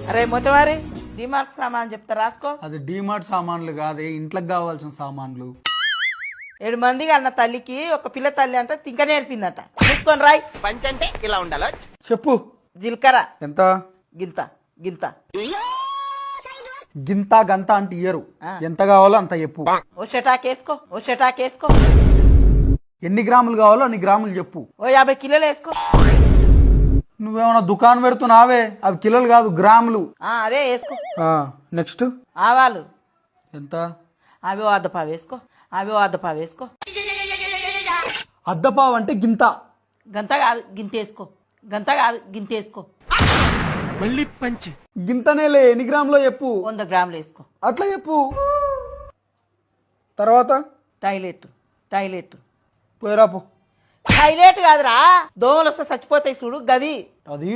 అరే మొత్తవారి డిమార్ట్ సామాన్ చెప్తా రాసుకో. అది డీమార్ట్ సామాన్లు కాదే, ఇంట్లోకి కావాల్సిన సామాన్లు. 7 మందికి అన్న తల్లికి ఒక పిల్ల తల్లి అంతా తింక నేర్పిందట. చూసుకొని రాయ్. పంచంటే ఇలా ఉండాలో. చెప్పు. జీలకర్ర ఎంత? గింత గింత. గింత గంత అంటే ఇయ్యరు, ఎంత కావాలో అంత చెప్పు. ఓ షటాకేసుకో, ఓ షటాకేసుకో. ఎన్ని గ్రాములు కావాలో అన్ని గ్రాములు చెప్పు. ఓ 50 కిలోలు వేసుకో. నువ్వేమన్నా దుకాణం పెడుతున్నావే, అవి కిలోలు కాదు గ్రాములు. అదే వేసుకో. నెక్స్ట్ ఆవాలు ఎంత? అవి ఓ అద్దపావు వేసుకో. అవి ఓ అద్దపావు వేసుకో. అద్దపావు అంటే గింత. గంత కాదు గింత వేసుకో. గంత కాదు గింత వేసుకో. మళ్ళీ పంచి. గింతనేలే, ఎన్ని గ్రాములో చెప్పు. 100 గ్రాములు వేసుకో. అట్లా చెప్పు. తర్వాత టాయిలెట్ టాయిలెట్ పోయిరాపు. టాయిలెట్ కాదురా, దోమలు వస్తే చచ్చిపోతాయి చూడు గది. అది